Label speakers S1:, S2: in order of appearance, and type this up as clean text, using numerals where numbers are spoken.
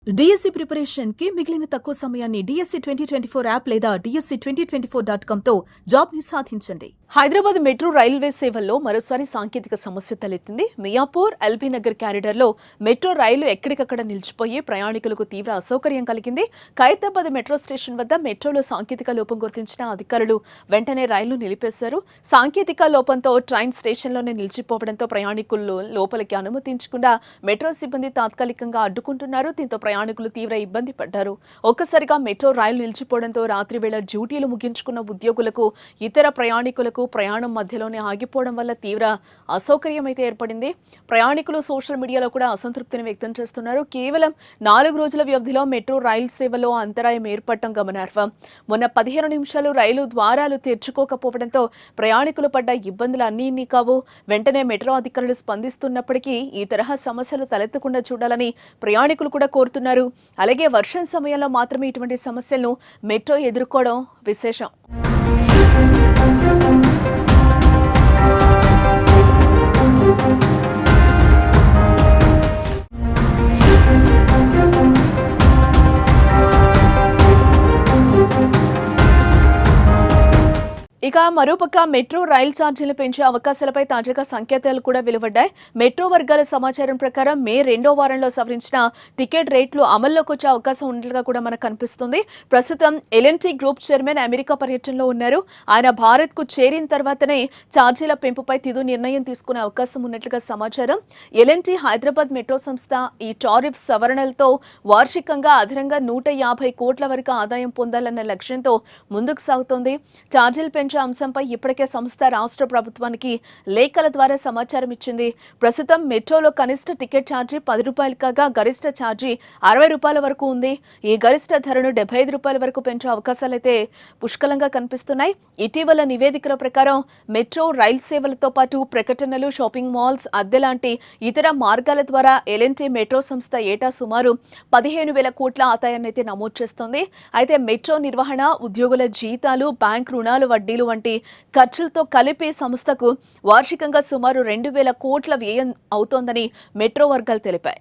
S1: DSC preparation కి మిగిలిన తక్కువ సమయాన్ని డిఎస్సి 2024 యాప్ లేదా DSC2024.com తో జాబ్ ని సాధించండి.
S2: హైదరాబాద్ మెట్రో రైల్వే సేవల్లో మరోసారి సాంకేతిక సమస్య తలెత్తింది. మియాపూర్ ఎల్బీ నగర్ క్యారిడర్ లో మెట్రో రైలు ఎక్కడికక్కడ నిలిచిపోయి ప్రయాణికులకు తీవ్ర అసౌకర్యం కలిగింది. ఖైరతాబాద్ మెట్రో స్టేషన్ వద్ద మెట్రోలో సాంకేతిక లోపం గుర్తించిన అధికారులు వెంటనే రైలు నిలిపేశారు. సాంకేతిక లోపంతో ట్రైన్ స్టేషన్లోనే నిలిచిపోవడంతో ప్రయాణికులు లోపలికి అనుమతించకుండా మెట్రో సిబ్బంది తాత్కాలికంగా అడ్డుకుంటున్నారు. దీంతో ప్రయాణికులు తీవ్ర ఇబ్బంది పడ్డారు. ఒక్కసారిగా మెట్రో రైలు నిలిచిపోవడంతో రాత్రి వేళ డ్యూటీలు ముగించుకున్న ఉద్యోగులకు, ఇతర ప్రయాణికులకు ప్రయాణం మధ్యలోనే ఆగిపోవడం వల్ల తీవ్ర అసౌకర్యం అయితే ఏర్పడింది. ప్రయాణికులు సోషల్ మీడియాలో కూడా అసంతృప్తిని వ్యక్తం చేస్తున్నారు. కేవలం 4 రోజుల వ్యవధిలో మెట్రో రైలు సేవలో అంతరాయం ఏర్పడటం గమనార్హం. మొన్న 15 నిమిషాలు రైలు ద్వారాలు తెరుచుకోకపోవడంతో ప్రయాణికులు పడ్డ ఇబ్బందులు అన్నీ కావు. వెంటనే మెట్రో అధికారులు స్పందిస్తున్నప్పటికీ ఈ తరహా సమస్యలు తలెత్తకుండా చూడాలని ప్రయాణికులు కూడా కోరుతున్నారు. అలాగే వర్షం సమయంలో మాత్రమే ఇటువంటి సమస్యలను మెట్రో ఎదుర్కోవడం విశేషం. ఇక మరోపక్క మెట్రో రైలు ఛార్జీలు పెంచే అవకాశాలపై తాజాగా సంకేతాలు కూడా వెలువడ్డాయి. మెట్రో వర్గాల సమాచారం ప్రకారం మే 2వ వారంలో సవరించిన టికెట్ రేట్లు అమల్లోకి వచ్చే అవకాశం ఉన్నట్లుగా కూడా మనకు కనిపిస్తుంది. ప్రస్తుతం L&T గ్రూప్ చైర్మన్ అమెరికా పర్యటనలో ఉన్నారు. ఆయన భారత్ కు చేరిన తర్వాతనే ఛార్జీల పెంపుపై తుది నిర్ణయం తీసుకునే అవకాశం ఉన్నట్లుగా సమాచారం. L&T హైదరాబాద్ మెట్రో సంస్థ ఈ టారిఫ్ సవరణలతో వార్షికంగా అదనంగా 150 కోట్ల వరకు ఆదాయం పొందాలన్న లక్ష్యంతో ముందుకు సాగుతోంది. ఛార్జీలు పెంచే అంశంపై ఇప్పటికే సంస్థ రాష్ట్ర ప్రభుత్వానికి లేఖల ద్వారా సమాచారం ఇచ్చింది. ప్రస్తుతం మెట్రోలో కనిష్ట టికెట్ ఛార్జీ 10 రూపాయలు కాగా గరిష్ట ఛార్జీ 60 రూపాయల వరకు ఉంది. ఈ గరిష్ట ధరను 75 రూపాయల వరకు పెంచే అవకాశాలైతే పుష్కలంగా కనిపిస్తున్నాయి. ఇటీవల నివేదికల ప్రకారం మెట్రో రైలు సేవలతో పాటు ప్రకటనలు, షాపింగ్ మాల్స్, అద్దె లాంటి ఇతర మార్గాల ద్వారా L&T మెట్రో సంస్థ ఏటా సుమారు 15,000 కోట్ల ఆదాయాన్ని అయితే నమోదు చేస్తోంది. అయితే మెట్రో నిర్వహణ, ఉద్యోగుల జీతాలు, బ్యాంక్ రుణాలు, వడ్డీలు వంటి ఖర్చులతో కలిపి సంస్థకు వార్షికంగా సుమారు 2,000 కోట్ల వ్యయం అవుతోందని మెట్రో వర్గాలు తెలిపాయి.